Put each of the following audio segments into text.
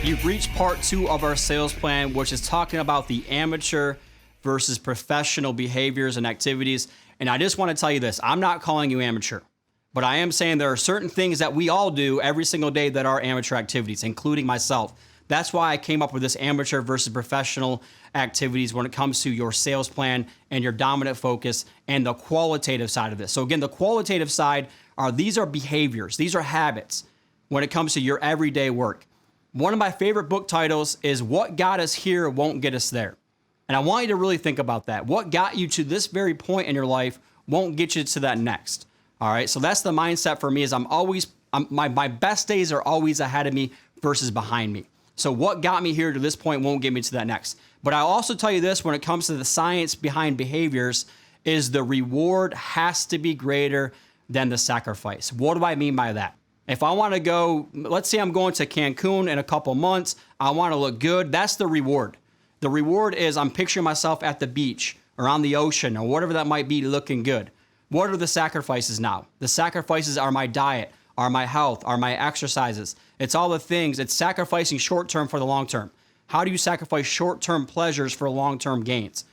You've reached part 2 of our sales plan, which is talking about the amateur versus professional behaviors and activities. And I just want to tell you this, I'm not calling you amateur, but I am saying there are certain things that we all do every single day that are amateur activities, including myself. That's why I came up with this amateur versus professional activities when it comes to your sales plan and your dominant focus and the qualitative side of this. So again, the qualitative side these are behaviors, these are habits when it comes to your everyday work. One of my favorite book titles is What Got Us Here Won't Get Us There. And I want you to really think about that. What got you to this very point in your life won't get you to that next. All right. So that's the mindset for me is my best days are always ahead of me versus behind me. So what got me here to this point won't get me to that next. But I'll also tell you this when it comes to the science behind behaviors is the reward has to be greater than the sacrifice. What do I mean by that? If I want to go, let's say I'm going to Cancun in a couple months, I want to look good. That's the reward. The reward is I'm picturing myself at the beach or on the ocean or whatever that might be looking good. What are the sacrifices now? The sacrifices are my diet, are my health, are my exercises. It's all the things. It's sacrificing short-term for the long-term. How do you sacrifice short-term pleasures for long-term gains?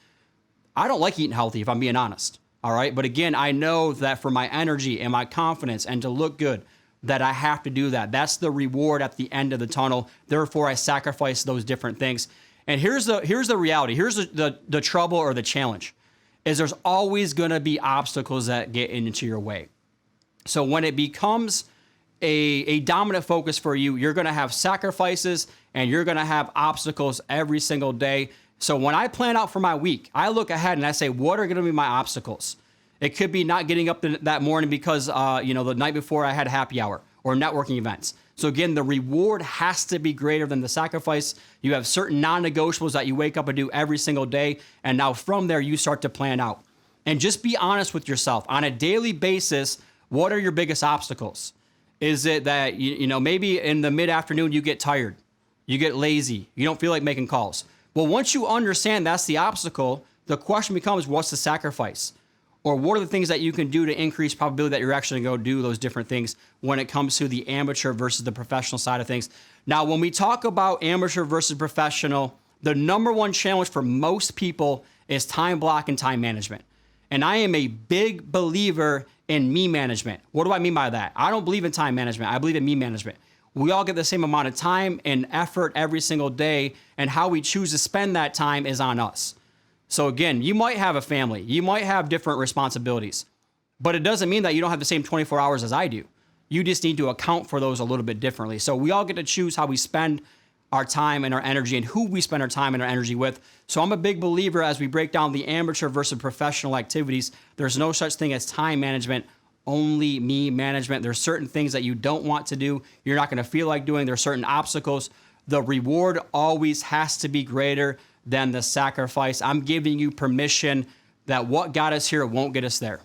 I don't like eating healthy if I'm being honest. All right. But again, I know that for my energy and my confidence and to look good, that I have to do that. That's the reward at the end of the tunnel. Therefore, I sacrifice those different things. And here's the reality. Here's the trouble or the challenge is there's always going to be obstacles that get into your way. So when it becomes a dominant focus for you, you're going to have sacrifices and you're going to have obstacles every single day. So when I plan out for my week, I look ahead and I say, what are going to be my obstacles? It could be not getting up that morning because, the night before I had a happy hour or networking events. So again, the reward has to be greater than the sacrifice. You have certain non-negotiables that you wake up and do every single day. And now from there, you start to plan out. And just be honest with yourself. On a daily basis, what are your biggest obstacles? Is it that, maybe in the mid-afternoon you get tired, you get lazy, you don't feel like making calls? Well, once you understand that's the obstacle, the question becomes, what's the sacrifice? Or what are the things that you can do to increase probability that you're actually going to go do those different things when it comes to the amateur versus the professional side of things? Now, when we talk about amateur versus professional, the number one challenge for most people is time block and time management. And I am a big believer in me management. What do I mean by that? I don't believe in time management. I believe in me management. We all get the same amount of time and effort every single day, and how we choose to spend that time is on us. So again, you might have a family, you might have different responsibilities, but it doesn't mean that you don't have the same 24 hours as I do. You just need to account for those a little bit differently. So we all get to choose how we spend our time and our energy and who we spend our time and our energy with. So I'm a big believer as we break down the amateur versus professional activities, there's no such thing as time management, only me management. There's certain things that you don't want to do, you're not going to feel like doing. There's certain obstacles. The reward always has to be greater than the sacrifice. I'm giving you permission that what got us here won't get us there.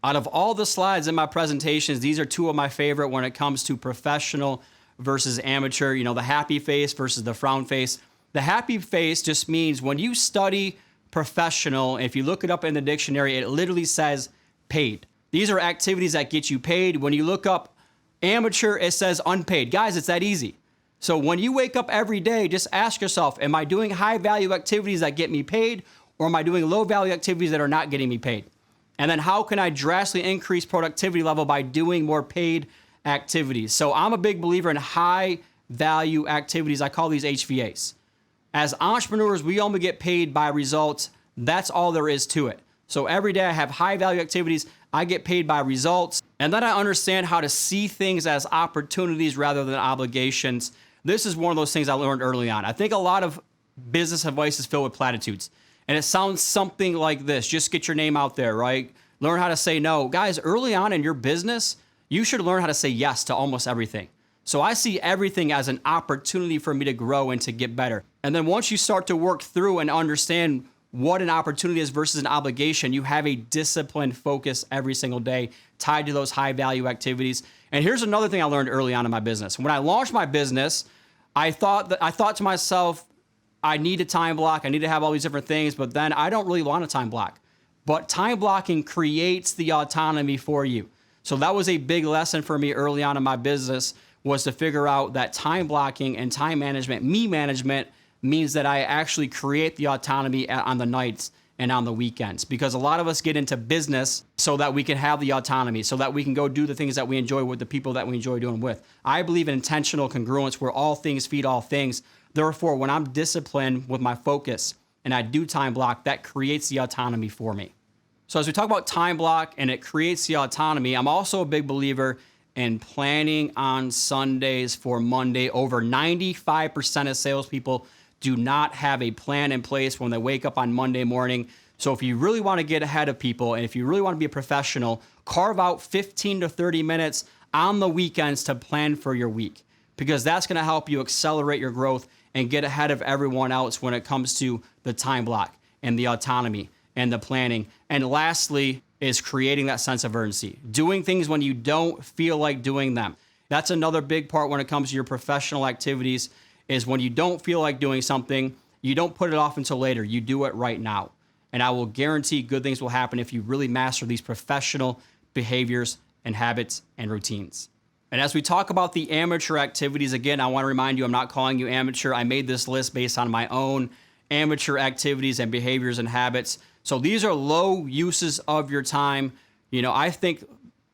Out of all the slides in my presentations, these are two of my favorite when it comes to professional versus amateur, the happy face versus the frown face. The happy face just means when you study professional, if you look it up in the dictionary, it literally says paid. These are activities that get you paid. When you look up amateur, it says unpaid. Guys, it's that easy. So when you wake up every day, just ask yourself, am I doing high value activities that get me paid, or am I doing low value activities that are not getting me paid? And then how can I drastically increase productivity level by doing more paid activities? So I'm a big believer in high value activities. I call these HVAs. As entrepreneurs, we only get paid by results. That's all there is to it. So every day I have high value activities. I get paid by results. And then I understand how to see things as opportunities rather than obligations. This is one of those things I learned early on. I think a lot of business advice is filled with platitudes. And it sounds something like this. Just get your name out there, right? Learn how to say no. Guys, early on in your business, you should learn how to say yes to almost everything. So I see everything as an opportunity for me to grow and to get better. And then once you start to work through and understand what an opportunity is versus an obligation, you have a disciplined focus every single day tied to those high value activities. And here's another thing I learned early on in my business. When I launched my business, I thought to myself, I need a time block. I need to have all these different things, but then I don't really want a time block. But time blocking creates the autonomy for you. So that was a big lesson for me early on in my business was to figure out that time blocking and time management, me management, means that I actually create the autonomy on the nights and on the weekends, because a lot of us get into business so that we can have the autonomy, so that we can go do the things that we enjoy with the people that we enjoy doing with. I believe in intentional congruence, where all things feed all things. Therefore, when I'm disciplined with my focus and I do time block, that creates the autonomy for me. So as we talk about time block and it creates the autonomy, I'm also a big believer in planning on Sundays for Monday. Over 95% of salespeople do not have a plan in place when they wake up on Monday morning. So if you really want to get ahead of people, and if you really want to be a professional, carve out 15 to 30 minutes on the weekends to plan for your week, because that's going to help you accelerate your growth and get ahead of everyone else when it comes to the time block and the autonomy and the planning. And lastly is creating that sense of urgency, doing things when you don't feel like doing them. That's another big part when it comes to your professional activities, is when you don't feel like doing something, you don't put it off until later. You do it right now. And I will guarantee good things will happen if you really master these professional behaviors and habits and routines. And as we talk about the amateur activities, again, I want to remind you, I'm not calling you amateur. I made this list based on my own amateur activities and behaviors and habits. So these are low uses of your time. You know, I think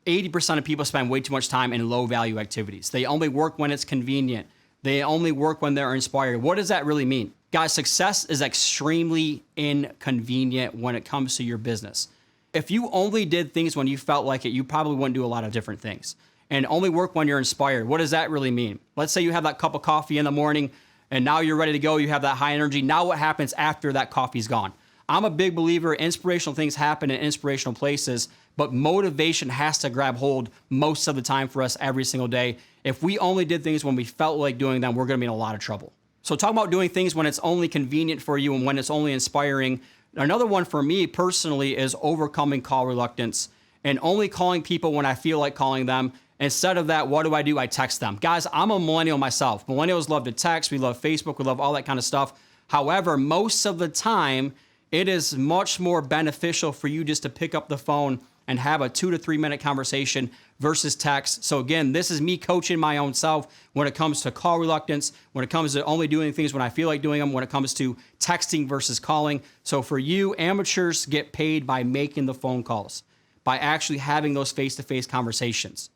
80% of people spend way too much time in low value activities. They only work when it's convenient. They only work when they're inspired. What does that really mean? Guys, success is extremely inconvenient when it comes to your business. If you only did things when you felt like it, you probably wouldn't do a lot of different things. And only work when you're inspired. What does that really mean? Let's say you have that cup of coffee in the morning and now you're ready to go. You have that high energy. Now what happens after that coffee's gone? I'm a big believer inspirational things happen in inspirational places, but motivation has to grab hold most of the time for us every single day. If we only did things when we felt like doing them, we're going to be in a lot of trouble. So talk about doing things when it's only convenient for you and when it's only inspiring. Another one for me personally is overcoming call reluctance and only calling people when I feel like calling them. Instead of that, what do? I text them. Guys, I'm a millennial myself. Millennials love to text. We love Facebook. We love all that kind of stuff. However, most of the time, it is much more beneficial for you just to pick up the phone and have a 2 to 3 minute conversation versus text. So again, this is me coaching my own self when it comes to call reluctance, when it comes to only doing things when I feel like doing them, when it comes to texting versus calling. So for you, amateurs get paid by making the phone calls, by actually having those face-to-face conversations.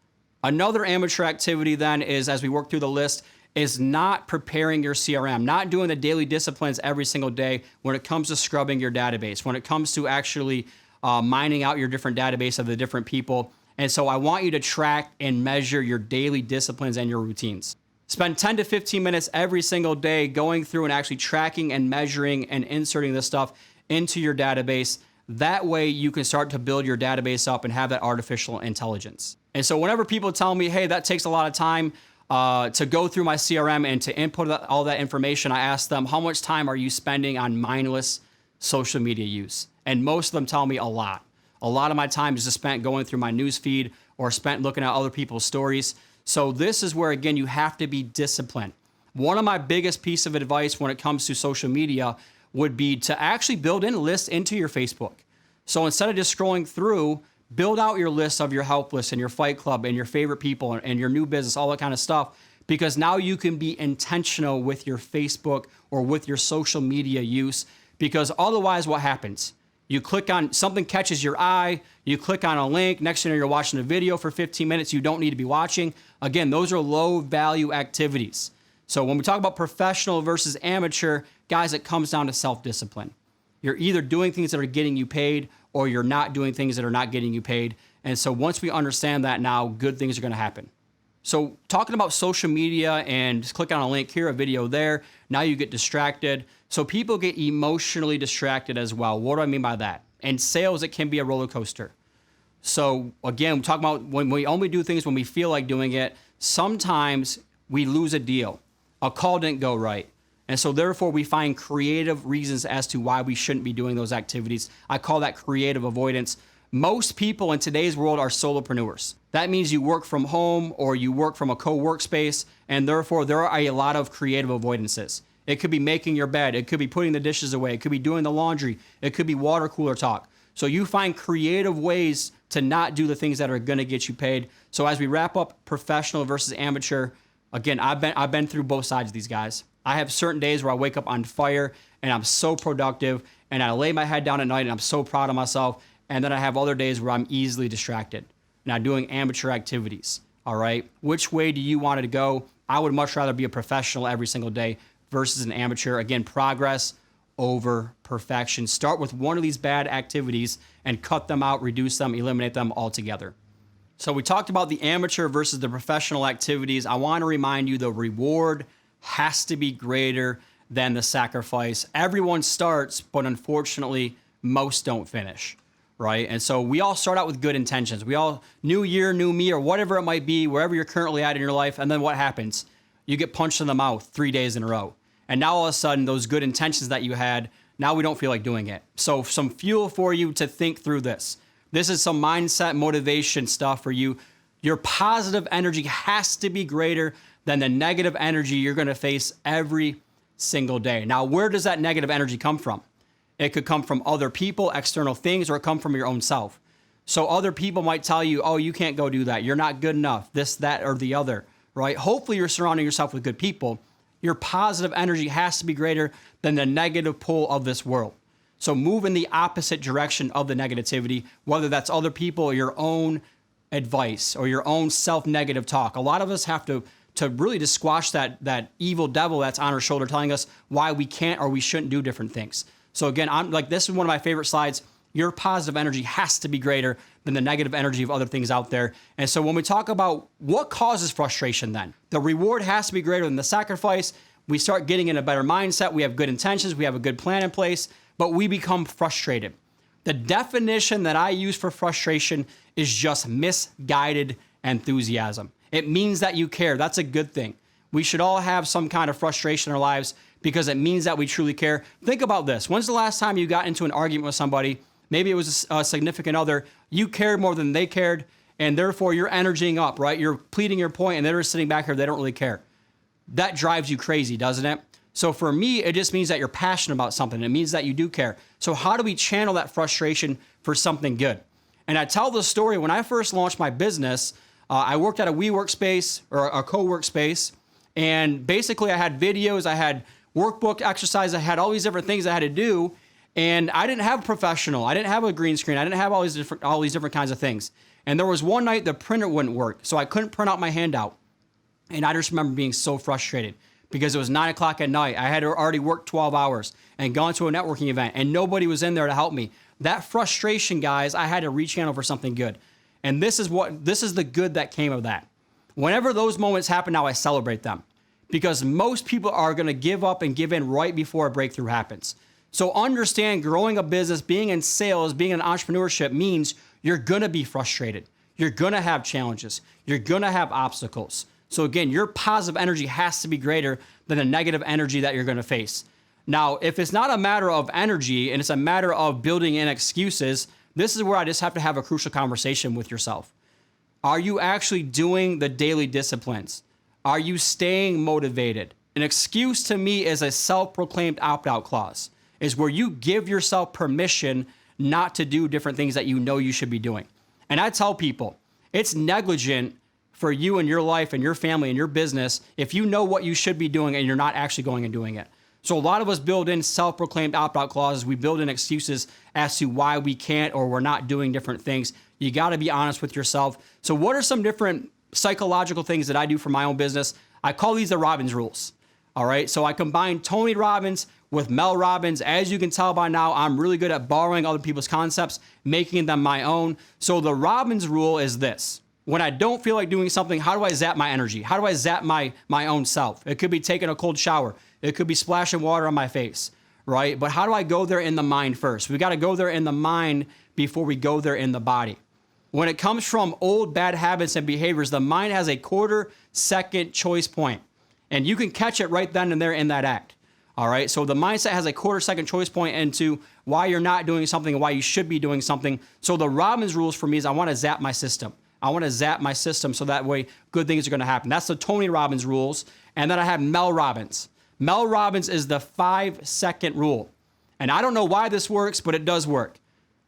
Another amateur activity then is, as we work through the list, is not preparing your CRM, not doing the daily disciplines every single day when it comes to scrubbing your database, when it comes to actually mining out your different database of the different people. And so I want you to track and measure your daily disciplines and your routines. Spend 10 to 15 minutes every single day going through and actually tracking and measuring and inserting this stuff into your database. That way you can start to build your database up and have that artificial intelligence. And so whenever people tell me, hey, that takes a lot of time, to go through my CRM and to input all that information, I ask them, how much time are you spending on mindless social media use? And most of them tell me a lot. A lot of my time is just spent going through my news feed or spent looking at other people's stories. So this is where, again, you have to be disciplined. One of my biggest piece of advice when it comes to social media would be to actually build in lists into your Facebook. So instead of just scrolling through, build out your list of your help list and your fight club and your favorite people and your new business, all that kind of stuff, because now you can be intentional with your Facebook or with your social media use, because otherwise what happens? You click on something, catches your eye, you click on a link, next thing you know, you're watching a video for 15 minutes you don't need to be watching. Again, those are low value activities. So when we talk about professional versus amateur, guys, it comes down to self-discipline. You're either doing things that are getting you paid or you're not doing things that are not getting you paid. And so once we understand that now, good things are going to happen. So talking about social media and just click on a link here, a video there, now you get distracted. So people get emotionally distracted as well. What do I mean by that? In sales, it can be a roller coaster. So again, we're talking about when we only do things when we feel like doing it, sometimes we lose a deal. A call didn't go right. And so therefore we find creative reasons as to why we shouldn't be doing those activities. I call that creative avoidance. Most people in today's world are solopreneurs. That means you work from home or you work from a co-workspace, and therefore there are a lot of creative avoidances. It could be making your bed. It could be putting the dishes away. It could be doing the laundry. It could be water cooler talk. So you find creative ways to not do the things that are going to get you paid. So as we wrap up professional versus amateur, again, I've been through both sides of these guys. I have certain days where I wake up on fire and I'm so productive and I lay my head down at night and I'm so proud of myself. And then I have other days where I'm easily distracted and I'm doing amateur activities. All right. Which way do you want it to go? I would much rather be a professional every single day versus an amateur. Again, progress over perfection. Start with one of these bad activities and cut them out, reduce them, eliminate them altogether. So we talked about the amateur versus the professional activities. I want to remind you the reward has to be greater than the sacrifice. Everyone starts, but unfortunately, most don't finish, right? And so we all start out with good intentions. We all, new year, new me, or whatever it might be, wherever you're currently at in your life. And then what happens? You get punched in the mouth 3 days in a row. And now all of a sudden, those good intentions that you had, now we don't feel like doing it. So some fuel for you to think through this. This is some mindset motivation stuff for you. Your positive energy has to be greater than the negative energy you're going to face every single day. Now, where does that negative energy come from? It could come from other people, external things, or it come from your own self. So other people might tell you, oh, you can't go do that. You're not good enough, this, that, or the other, right? Hopefully you're surrounding yourself with good people. Your positive energy has to be greater than the negative pull of this world. So move in the opposite direction of the negativity, whether that's other people or your own advice or your own self-negative talk. A lot of us have to really just squash that evil devil that's on our shoulder telling us why we can't or we shouldn't do different things. So again, I'm like, this is one of my favorite slides. Your positive energy has to be greater than the negative energy of other things out there. And so when we talk about what causes frustration then, the reward has to be greater than the sacrifice. We start getting in a better mindset. We have good intentions. We have a good plan in place, but we become frustrated. The definition that I use for frustration is just misguided enthusiasm. It means that you care. That's a good thing. We should all have some kind of frustration in our lives because it means that we truly care. Think about this. When's the last time you got into an argument with somebody? Maybe it was a significant other. You cared more than they cared, and therefore you're energying up, right? You're pleading your point, and they're just sitting back here. They don't really care. That drives you crazy, doesn't it? So for me, it just means that you're passionate about something. It means that you do care. So how do we channel that frustration for something good? And I tell the story, when I first launched my business, I worked at a WeWork space or a co-work space. And basically I had videos, I had workbook exercises, I had all these different things I had to do. And I didn't have a professional. I didn't have a green screen. I didn't have all these different kinds of things. And there was one night the printer wouldn't work. So I couldn't print out my handout. And I just remember being so frustrated because it was 9 o'clock at night. I had already worked 12 hours and gone to a networking event and nobody was in there to help me. That frustration, guys, I had to rechannel for something good. And this is the good that came of that. Whenever those moments happen now, I celebrate them because most people are going to give up and give in right before a breakthrough happens. So understand, growing a business, being in sales, being in entrepreneurship means you're going to be frustrated. You're going to have challenges. You're going to have obstacles. So again, your positive energy has to be greater than the negative energy that you're going to face. Now, if it's not a matter of energy and it's a matter of building in excuses, this is where I just have to have a crucial conversation with yourself. Are you actually doing the daily disciplines? Are you staying motivated? An excuse to me is a self-proclaimed opt-out clause, is where you give yourself permission not to do different things that you know you should be doing. And I tell people, it's negligent for you and your life and your family and your business if you know what you should be doing and you're not actually going and doing it. So a lot of us build in self-proclaimed opt-out clauses. We build in excuses as to why we can't or we're not doing different things. You got to be honest with yourself. So what are some different psychological things that I do for my own business? I call these the Robbins rules. All right. So I combine Tony Robbins with Mel Robbins. As you can tell by now, I'm really good at borrowing other people's concepts, making them my own. So the Robbins rule is this. When I don't feel like doing something, how do I zap my energy? How do I zap my own self? It could be taking a cold shower. It could be splashing water on my face, right? But how do I go there in the mind first? We got to go there in the mind before we go there in the body. When it comes from old bad habits and behaviors, the mind has a quarter-second choice point, and you can catch it right then and there in that act. All right, so the mindset has a quarter-second choice point into why you're not doing something and why you should be doing something. So the Robbins rules for me is I want to zap my system. I want to zap my system so that way good things are going to happen. That's the Tony Robbins rules. And then I have Mel Robbins. Mel Robbins is the 5-second rule. And I don't know why this works, but it does work.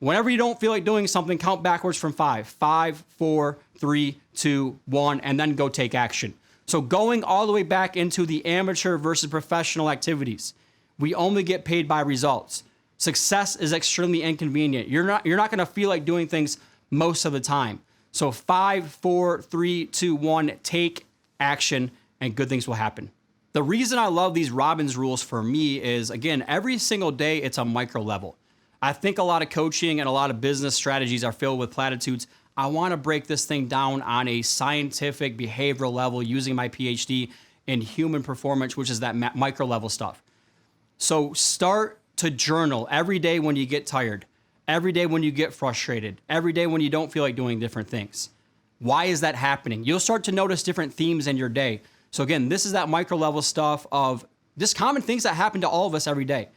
Whenever you don't feel like doing something, count backwards from 5. 5, 4, 3, 2, 1, and then go take action. So going all the way back into the amateur versus professional activities, we only get paid by results. Success is extremely inconvenient. You're not going to feel like doing things most of the time. So 5, 4, 3, 2, 1, take action, and good things will happen. The reason I love these Robbins rules for me is, again, every single day it's a micro level. I think a lot of coaching and a lot of business strategies are filled with platitudes. I want to break this thing down on a scientific behavioral level using my PhD in human performance, which is that micro level stuff. So start to journal every day when you get tired, every day when you get frustrated, every day when you don't feel like doing different things. Why is that happening? You'll start to notice different themes in your day. So again, this is that micro level stuff of just common things that happen to all of us every day.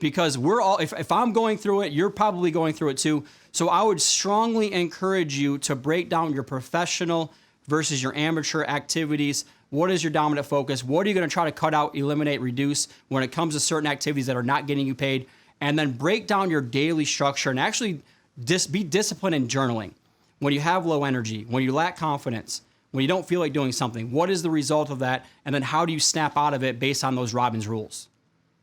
Because we're all, if I'm going through it, you're probably going through it too. So I would strongly encourage you to break down your professional versus your amateur activities. What is your dominant focus? What are you going to try to cut out, eliminate, reduce when it comes to certain activities that are not getting you paid? And then break down your daily structure and actually be disciplined in journaling. When you have low energy, when you lack confidence, when you don't feel like doing something, what is the result of that? And then how do you snap out of it based on those Robbins rules?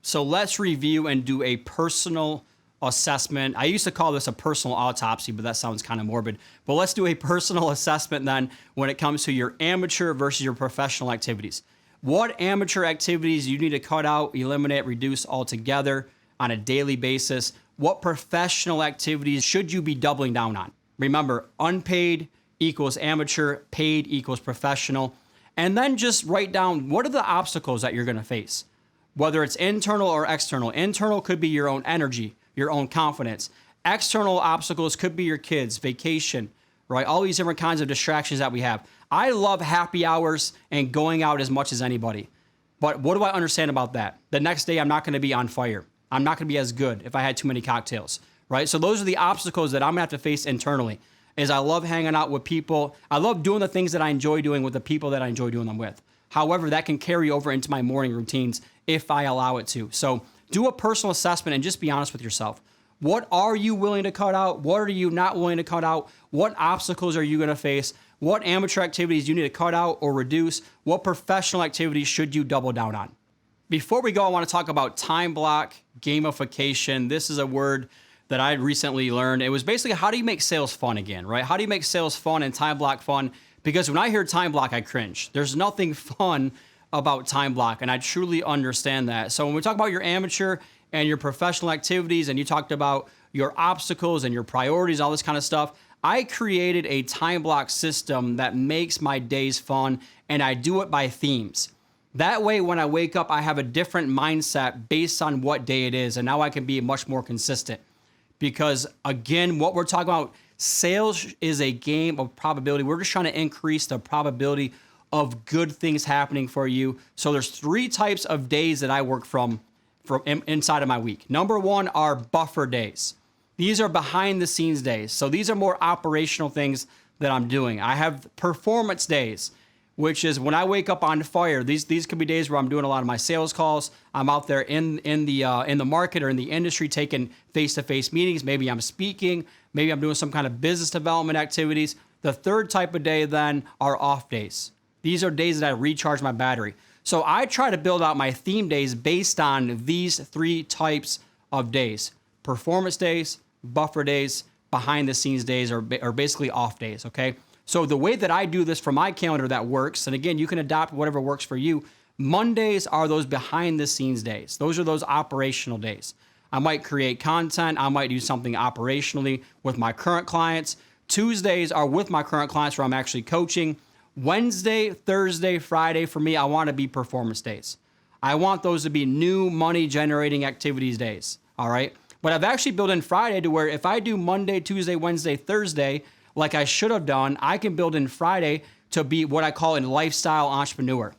So let's review and do a personal assessment. I used to call this a personal autopsy, but that sounds kind of morbid. But let's do a personal assessment then when it comes to your amateur versus your professional activities. What amateur activities you need to cut out, eliminate, reduce altogether on a daily basis? What professional activities should you be doubling down on? Remember, unpaid equals amateur, paid equals professional. And then just write down what are the obstacles that you're going to face. Whether it's internal or external. Internal could be your own energy, your own confidence. External obstacles could be your kids, vacation, right? All these different kinds of distractions that we have. I love happy hours and going out as much as anybody. But what do I understand about that? The next day, I'm not going to be on fire. I'm not going to be as good if I had too many cocktails, right? So those are the obstacles that I'm going to have to face internally. Is I love hanging out with people. I love doing the things that I enjoy doing with the people that I enjoy doing them with. However, that can carry over into my morning routines if I allow it to. So do a personal assessment and just be honest with yourself. What are you willing to cut out? What are you not willing to cut out? What obstacles are you going to face? What amateur activities you need to cut out or reduce? What professional activities should you double down on? Before we go, I want to talk about time block gamification. This is a word that I recently learned. It was basically, how do you make sales fun again, right? How do you make sales fun and time block fun? Because when I hear time block, I cringe. There's nothing fun about time block, and I truly understand that. So when we talk about your amateur and your professional activities, and you talked about your obstacles and your priorities, all this kind of stuff, I created a time block system that makes my days fun, and I do it by themes. That way, when I wake up, I have a different mindset based on what day it is, and now I can be much more consistent. Because again, what we're talking about, sales is a game of probability. We're just trying to increase the probability of good things happening for you. So there's 3 types of days that I work from inside of my week. Number 1 are buffer days. These are behind the scenes days. So these are more operational things that I'm doing. I have performance days, which is when I wake up on fire. These could be days where I'm doing a lot of my sales calls. I'm out there in the market or in the industry taking face-to-face meetings. Maybe I'm speaking. Maybe I'm doing some kind of business development activities. The 3rd type of day then are off days. These are days that I recharge my battery. So I try to build out my theme days based on these 3 types of days: performance days, buffer days, behind the scenes days, or basically off days. Okay. So the way that I do this for my calendar that works, and again, you can adopt whatever works for you. Mondays are those behind the scenes days. Those are those operational days. I might create content. I might do something operationally with my current clients. Tuesdays are with my current clients where I'm actually coaching. Wednesday, Thursday, Friday, for me, I want to be performance days. I want those to be new money generating activities days. All right. But I've actually built in Friday to where if I do Monday, Tuesday, Wednesday, Thursday, like I should have done, I can build in Friday to be what I call a lifestyle entrepreneur.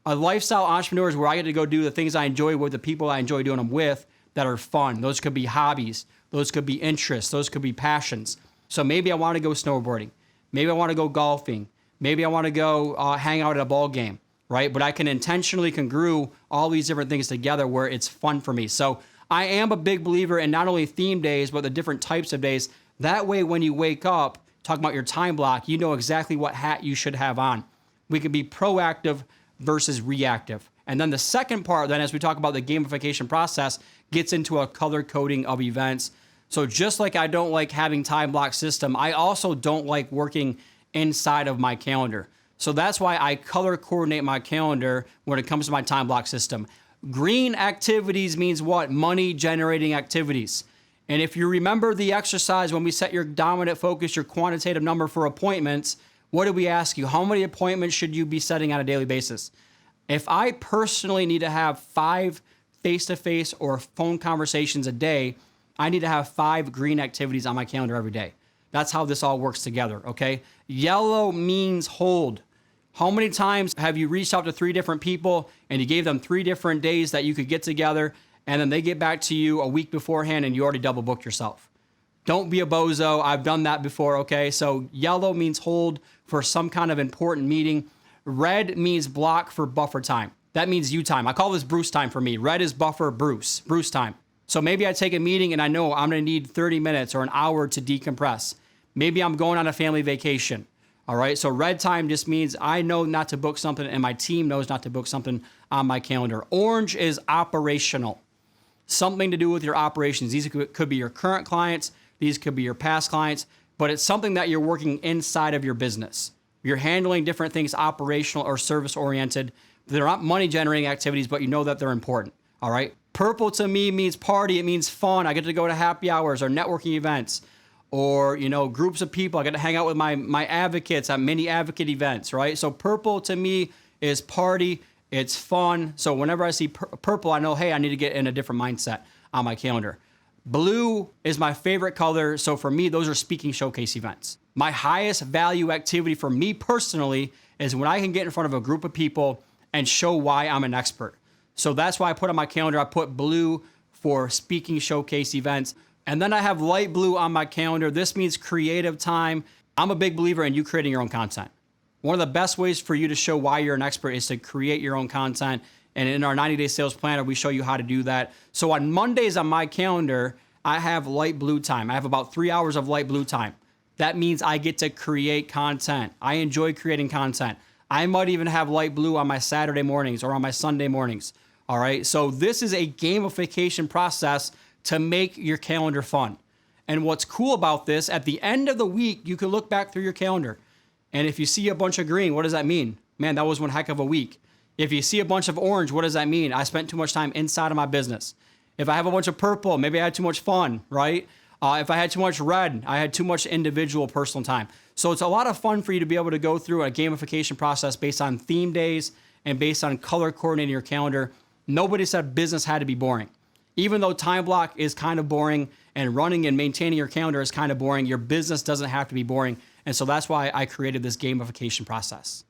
A lifestyle entrepreneur is where I get to go do the things I enjoy with the people I enjoy doing them with that are fun. Those could be hobbies. Those could be interests. Those could be passions. So maybe I want to go snowboarding. Maybe I want to go golfing. Maybe I want to go hang out at a ball game, right? But I can intentionally congrue all these different things together where it's fun for me. So I am a big believer in not only theme days, but the different types of days. That way, when you wake up, talking about your time block, you know exactly what hat you should have on. We can be proactive versus reactive. And then the second part, then as we talk about the gamification process, gets into a color coding of events. So just like I don't like having time block system, I also don't like working inside of my calendar. So that's why I color coordinate my calendar when it comes to my time block system. Green activities means what? Money generating activities. And if you remember the exercise when we set your dominant focus, your quantitative number for appointments, what did we ask you? How many appointments should you be setting on a daily basis? If I personally need to have 5 face-to-face or phone conversations a day, I need to have 5 green activities on my calendar every day. That's how this all works together, okay? Yellow means hold. How many times have you reached out to 3 different people and you gave them 3 different days that you could get together, and then they get back to you a week beforehand and you already double booked yourself? Don't be a bozo. I've done that before, okay? So yellow means hold for some kind of important meeting. Red means block for buffer time. That means you time. I call this Bruce time for me. Red is buffer, Bruce time. So maybe I take a meeting and I know I'm gonna need 30 minutes or an hour to decompress. Maybe I'm going on a family vacation. All right, so red time just means I know not to book something and my team knows not to book something on my calendar. Orange is operational. Something to do with your operations. These could be your current clients, these could be your past clients, but it's something that you're working inside of your business. You're handling different things operational or service oriented. They're not money generating activities, but you know that they're important. All right. Purple to me means party. It means fun. I get to go to happy hours or networking events or, groups of people. I get to hang out with my advocates at many advocate events, right? So purple to me is party. It's fun. So whenever I see purple, I know, hey, I need to get in a different mindset on my calendar. Blue is my favorite color. So for me, those are speaking showcase events. My highest value activity for me personally is when I can get in front of a group of people and show why I'm an expert. So that's why I put on my calendar, I put blue for speaking showcase events. And then I have light blue on my calendar. This means creative time. I'm a big believer in you creating your own content. One of the best ways for you to show why you're an expert is to create your own content. And in our 90-day sales planner, we show you how to do that. So on Mondays on my calendar, I have light blue time. I have about 3 hours of light blue time. That means I get to create content. I enjoy creating content. I might even have light blue on my Saturday mornings or on my Sunday mornings. All right. So this is a gamification process to make your calendar fun. And what's cool about this, at the end of the week, you can look back through your calendar. And if you see a bunch of green, what does that mean? Man, that was one heck of a week. If you see a bunch of orange, what does that mean? I spent too much time inside of my business. If I have a bunch of purple, maybe I had too much fun, right? If I had too much red, I had too much individual personal time. So it's a lot of fun for you to be able to go through a gamification process based on theme days and based on color coordinating your calendar. Nobody said business had to be boring. Even though time block is kind of boring and running and maintaining your calendar is kind of boring, your business doesn't have to be boring. And so that's why I created this gamification process.